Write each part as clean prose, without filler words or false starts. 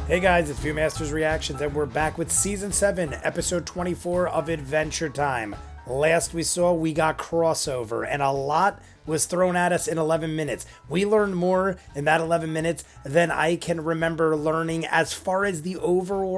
Hey guys, it's ViewMasters Reactions, and we're back with Season 7, Episode 24 of Adventure Time. Last we saw, we got crossover, and a lot was thrown at us in 11 minutes. We learned more in that 11 minutes than I can remember learning as far as the overall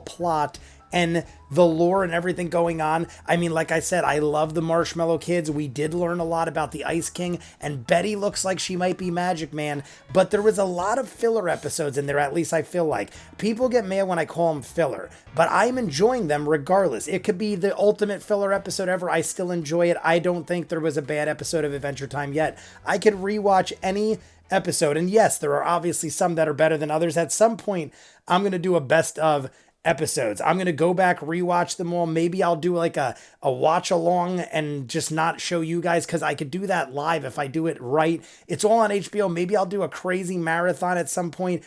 plot and the lore and everything going on. I mean, like I said, I love the Marshmallow Kids. We did learn a lot about the Ice King, and Betty looks like she might be Magic Man, but there was a lot of filler episodes in there, at least I feel like. People get mad when I call them filler, but I'm enjoying them regardless. It could be the ultimate filler episode ever. I still enjoy it. I don't think there was a bad episode of Adventure Time yet. I could rewatch any episode, and yes, there are obviously some that are better than others. At some point, I'm going to do a best of episodes. I'm going to go back, rewatch them all. Maybe I'll do like a watch along and just not show you guys, because I could do that live if I do it right. It's all on HBO. Maybe I'll do a crazy marathon at some point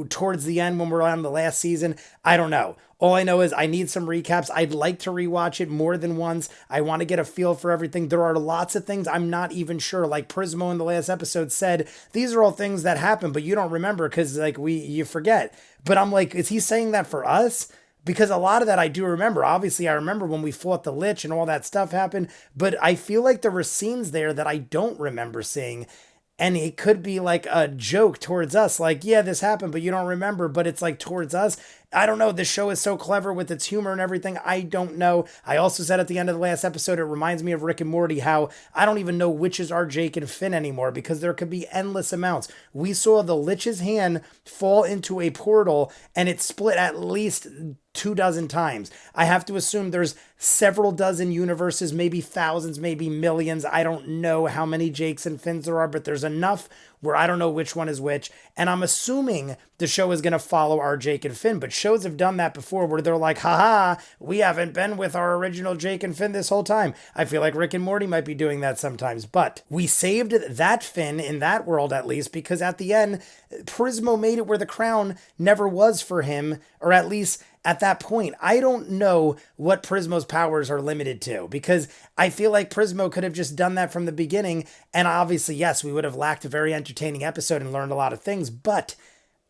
towards the end when we're on the last season. I don't know. All I know is I need some recaps. I'd like to rewatch it more than once. I want to get a feel for everything. There are lots of things I'm not even sure. Like Prismo in the last episode said, these are all things that happen, but you don't remember because like you forget. But I'm like, is he saying that for us? Because a lot of that I do remember. Obviously, I remember when we fought the Lich and all that stuff happened, but I feel like there were scenes there that I don't remember seeing. And it could be like a joke towards us. Like, yeah, this happened, but you don't remember. But it's like towards us. I don't know. This show is so clever with its humor and everything. I don't know. I also said at the end of the last episode, it reminds me of Rick and Morty, how I don't even know whiches are Jake and Finn anymore, because there could be endless amounts. We saw the Lich's hand fall into a portal and it split at least 24 times. I have to assume there's several dozen universes, maybe thousands, maybe millions. I don't know how many Jakes and Finns there are, but there's enough where I don't know which one is which. And I'm assuming the show is going to follow our Jake and Finn, but shows have done that before where they're like, haha, we haven't been with our original Jake and Finn this whole time. I feel like Rick and Morty might be doing that sometimes, but we saved that Finn in that world at least, because at the end, Prismo made it where the crown never was for him, or at least at that point. I don't know what Prismo's powers are limited to, because I feel like Prismo could have just done that from the beginning. And obviously, yes, we would have lacked a very entertaining episode and learned a lot of things, but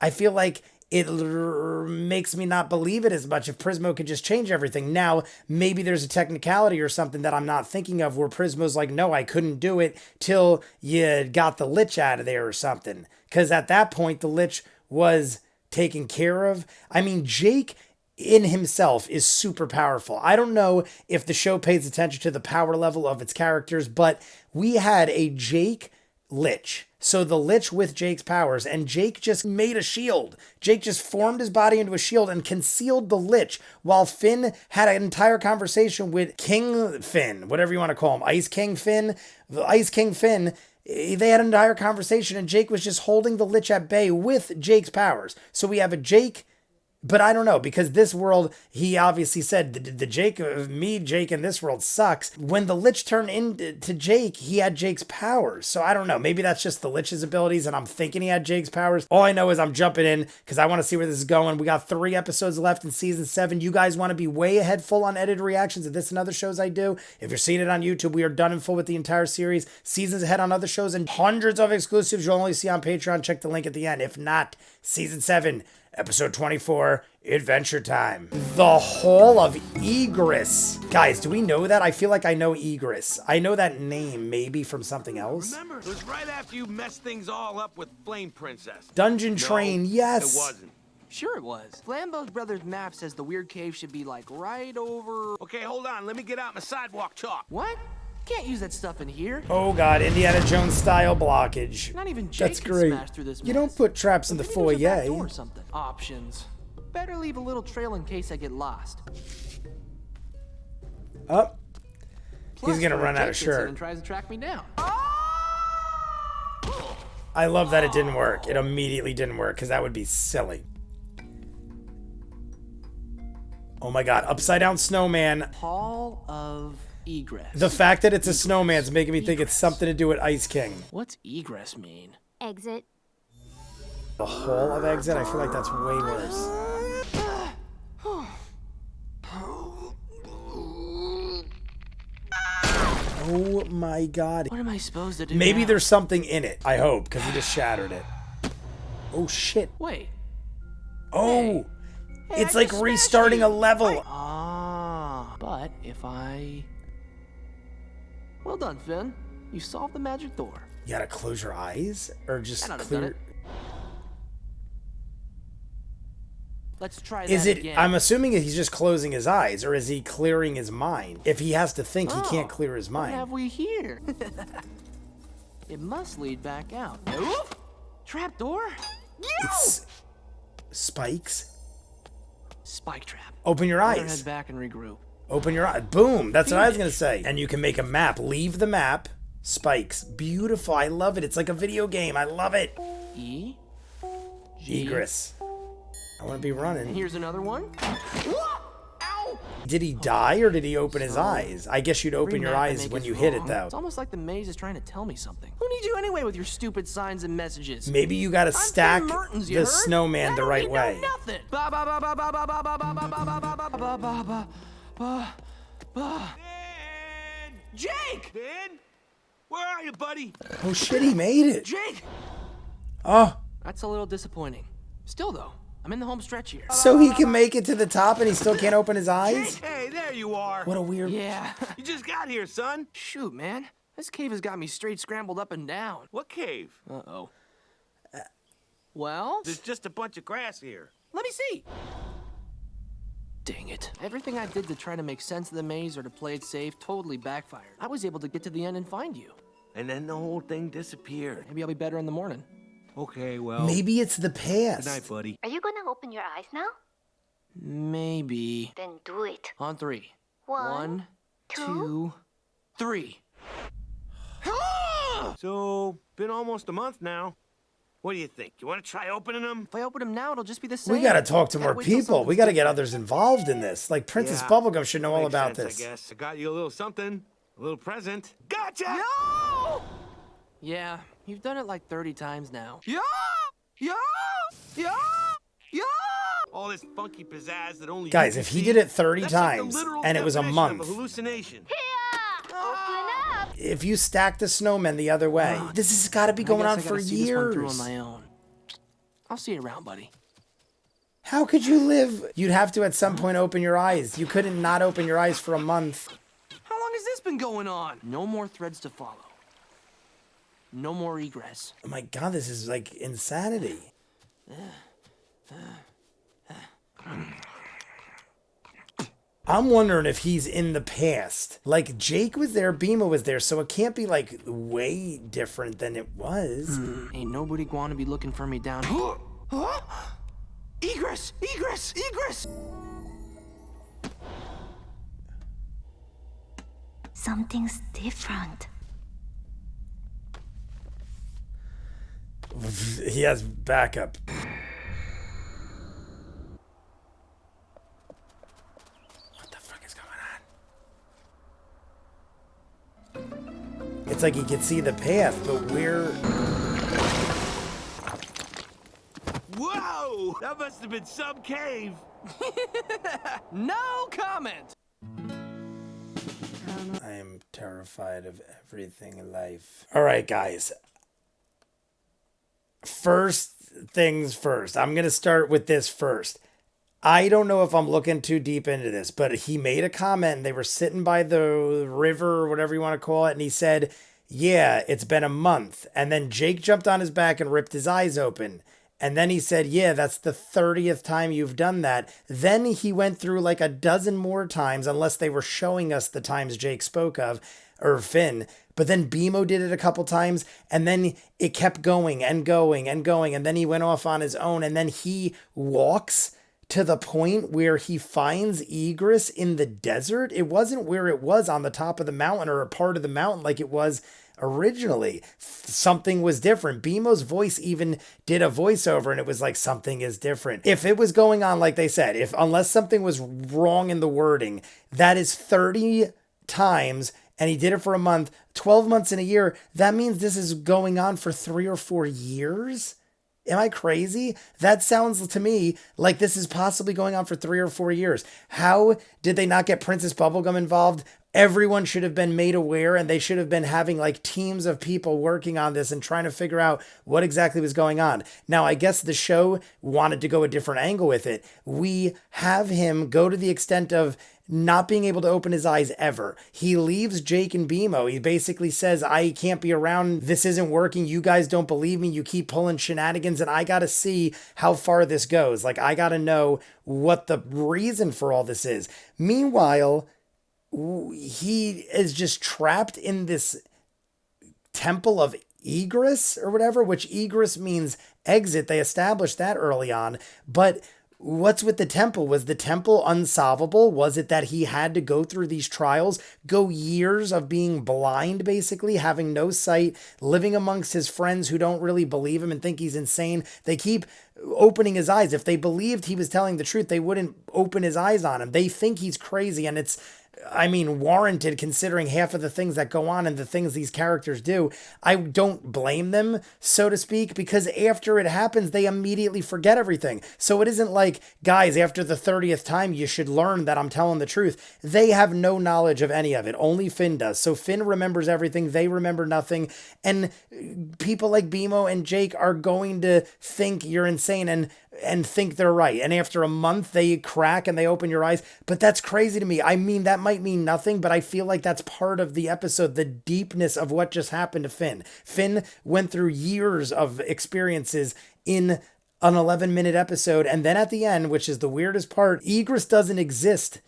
I feel like it makes me not believe it as much if Prismo could just change everything. Now, maybe there's a technicality or something that I'm not thinking of where Prismo's like, no, I couldn't do it till you got the Lich out of there or something. Because at that point, the Lich was taken care of. I mean, Jake in himself is super powerful. I don't know if the show pays attention to the power level of its characters, but we had a Jake Lich. So the Lich with Jake's powers, and Jake just made a shield. Jake just formed his body into a shield and concealed the Lich, while Finn had an entire conversation with King Finn, whatever you want to call him, Ice King Finn, the Ice King Finn. They had an entire conversation, and Jake was just holding the Lich at bay with Jake's powers. So we have a Jake. But I don't know, because this world, he obviously said, the Jake in this world sucks. When the Lich turned into Jake, he had Jake's powers. So I don't know. Maybe that's just the Lich's abilities, and I'm thinking he had Jake's powers. All I know is I'm jumping in because I want to see where this is going. We got 3 episodes left in Season 7. You guys want to be way ahead full on edited reactions of this and other shows I do? If you're seeing it on YouTube, we are done in full with the entire series. Seasons ahead on other shows, and hundreds of exclusives you'll only see on Patreon. Check the link at the end. If not, Season 7. Episode 24, Adventure Time. The Hall of Egress. Guys, do we know that? I feel like I know Egress. I know that name maybe from something else. Remember, it was right after you messed things all up with Flame Princess. Dungeon Train, yes. It wasn't. Sure it was. Flambeau's brother's map says the weird cave should be like right over... Okay, hold on. Let me get out my sidewalk chalk. What? Can't use that stuff in here. Oh god, Indiana Jones style blockage. Not even Jake That's can great. smash through this mess. You don't put traps in the Maybe there's a back foyer. door or something. Options. Better leave a little trail in case I get lost. Oh, Plus, he's gonna what if run out of Jake gets in shirt. and tries to track me down. I love that it didn't work. It immediately didn't work because that would be silly. Oh my god, upside down snowman. Hall of Egress. The fact that it's a snowman is making me think it's something to do with Ice King. What's egress mean? Exit. The Hall of Exit? I feel like that's way worse. Oh my god. What am I supposed to do Maybe now? there's something in it. I hope, because he just shattered it. Oh, shit. Wait. Oh, Hey, it's I like just restarting a smashed you. level. But if I... Well done, Finn. You solved the magic door. You gotta close your eyes? Or just That ought to done clear... it. Let's try Is that it... again. I'm assuming he's just closing his eyes, or is he clearing his mind? If he has to think, he can't clear his What mind. have we here? It must lead back out. Oof! Trap door? It's... spikes? Spike trap. Open your Better eyes. head back and regroup. Open your eyes. Boom. That's what I was going to say. And you can make a map. Leave the map. Spikes. Beautiful. I love it. It's like a video game. I love it. E. G. Egress. I want to be And running. here's another one. Ow! Did he die or did he open his eyes? I guess you'd open your Remap I eyes make when is you hit it, wrong. though. It's almost like the maze is trying to tell me something. Who needs you anyway with your stupid signs and messages? Maybe you got to I'm stack Tim Mertens, you the heard? snowman the I don't right need way. no nothing. Ba ba ba ba ba ba ba ba ba ba ba ba ba ba ba ba ba. Ben! Jake! Ben? Where are you, buddy? Oh, shit. He made it. Jake! Oh, That's a little disappointing. Still though, I'm in the home stretch here. so he can make it to the top and he still can't open his eyes? Hey, there you are. What a weird... Yeah. You just got here, son. Shoot, man. This cave has got me straight scrambled up and down. What cave? Uh-oh. Well, There's just a bunch of grass here. let me see. Dang it. Everything I did to try to make sense of the maze or to play it safe totally backfired. I was able to get to the end and find you. And then the whole thing disappeared. Maybe I'll be better in the morning. Okay, well. Maybe it's the Good past. night, buddy. Are you gonna open your eyes now? Maybe. Then do it. On three. One, two, three. So, been almost a month now. What do you think? You want to try opening them? If I open them now, it'll just be the same. We got to talk to more Gotta wait till people. We got to get something's others involved in this. Like Princess Yeah. Bubblegum should know all Makes about sense, this. I guess. I got you a little something. A little present. Gotcha! No! Yeah, you've done it like 30 times now. Yeah! Yeah! Yeah! Yeah! All this funky pizzazz that only Guys, you if can he see, did it 30 that's like the times literal and it was a definition of month. hallucination. Open up! If you stack the snowmen the other way, this has got to be going I on guess I for gotta see this one through on years. my own. I'll see you around, buddy. How could you live? You'd have to at some point open your eyes. You couldn't not open your eyes for a month. How long has this been going on? No more threads to follow. No more egress. Oh my God, this is like insanity. I'm wondering if he's in the past. Like Jake was there, Bima was there, so it can't be like way different than it was. Ain't nobody going to be looking for me down here. Huh? Egress! Egress! Egress! Something's different. He has backup. What the fuck is going on? It's like he can see the path, but we're... Whoa! That must have been some cave. No comment! I am terrified of everything in life. All right, guys. First things first. I'm going to start with this first. I don't know if I'm looking too deep into this, but he made a comment and they were sitting by the river or whatever you want to call it. And he said, yeah, it's been a month. And then Jake jumped on his back and ripped his eyes open. And then he said, yeah, that's the 30th time you've done that. Then he went through like a dozen more times, unless they were showing us the times Jake spoke of, or Finn. But then Bimo did it a couple times, and then it kept going and going and going. And then he went off on his own, and then he walks to the point where he finds Egress in the desert. It wasn't where it was on the top of the mountain or a part of the mountain like it was originally. Something was different. Bimo's voice even did a voiceover and it was like, something is different. If it was going on like they said, unless something was wrong in the wording, that is 30 times and he did it for a month, 12 months in a year. That means this is going on for 3 or 4 years. Am I crazy? That sounds to me like this is possibly going on for 3 or 4 years. How did they not get Princess Bubblegum involved? Everyone should have been made aware, and they should have been having like teams of people working on this and trying to figure out what exactly was going on. Now, I guess the show wanted to go a different angle with it. We have him go to the extent of not being able to open his eyes ever. He leaves Jake and BMO. He basically says, I can't be around. This isn't working. You guys don't believe me. You keep pulling shenanigans, and I got to see how far this goes. Like, I got to know what the reason for all this is. Meanwhile, he is just trapped in this temple of Egress or whatever, which Egress means exit. They established that early on. But what's with the temple? Was the temple unsolvable? Was it that he had to go through these trials, go years of being blind, basically, having no sight, living amongst his friends who don't really believe him and think he's insane? They keep opening his eyes. If they believed he was telling the truth, they wouldn't open his eyes on him. They think he's crazy, and it's, I mean, warranted considering half of the things that go on and the things these characters do. I don't blame them, so to speak, because after it happens, they immediately forget everything. So it isn't like, guys, after the 30th time, you should learn that I'm telling the truth. They have no knowledge of any of it. Only Finn does. So Finn remembers everything. They remember nothing. And people like BMO and Jake are going to think you're insane and think they're right. And after a month, they crack and they open your eyes. But that's crazy to me. I mean, that might mean nothing, but I feel like that's part of the episode, the deepness of what just happened to Finn. Finn went through years of experiences in an 11-minute episode. And then at the end, which is the weirdest part, Egress doesn't exist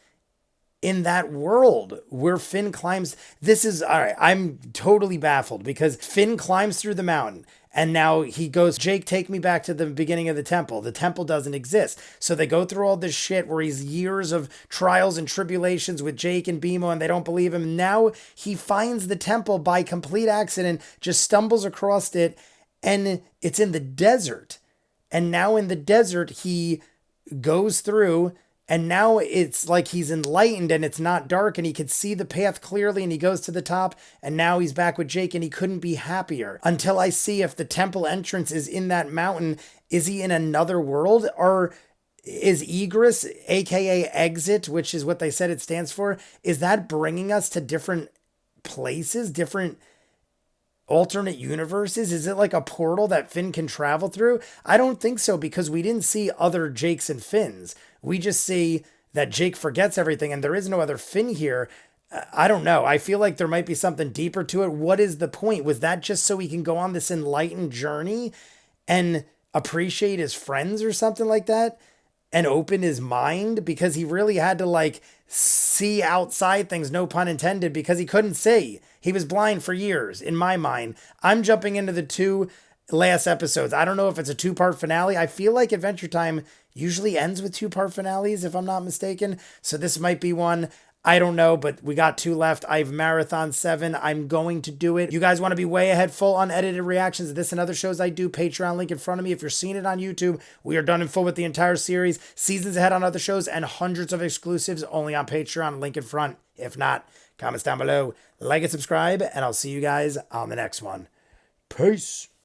in that world where Finn climbs. This is, all right, I'm totally baffled because Finn climbs through the mountain. And now he goes, Jake, take me back to the beginning of the temple. The temple doesn't exist. So they go through all this shit where he's years of trials and tribulations with Jake and BMO, and they don't believe him. Now he finds the temple by complete accident, just stumbles across it, and it's in the desert. And now in the desert, he goes through, and now it's like he's enlightened and it's not dark and he can see the path clearly, and he goes to the top, and now he's back with Jake, and he couldn't be happier until I see if the temple entrance is in that mountain. Is he in another world, or is Egress, aka exit, which is what they said it stands for, is that bringing us to different places, different alternate universes? Is it like a portal that Finn can travel through? I don't think so, because we didn't see other Jakes and Finns. We just see that Jake forgets everything and there is no other Finn here. I don't know. I feel like there might be something deeper to it. What is the point? Was that just so he can go on this enlightened journey and appreciate his friends or something like that? And open his mind, because he really had to like see outside things, no pun intended, because he couldn't see. He was blind for years, in my mind. I'm jumping into the 2 last episodes. I don't know if it's a 2-part finale. I feel like Adventure Time usually ends with 2-part finales, if I'm not mistaken. So this might be one. I don't know, but we got 2 left. I've marathon 7. I'm going to do it. You guys want to be way ahead, full unedited reactions of this and other shows I do, Patreon link in front of me. If you're seeing it on YouTube, we are done in full with the entire series. Seasons ahead on other shows and hundreds of exclusives only on Patreon, link in front. If not, comments down below. Like and subscribe, and I'll see you guys on the next one. Peace.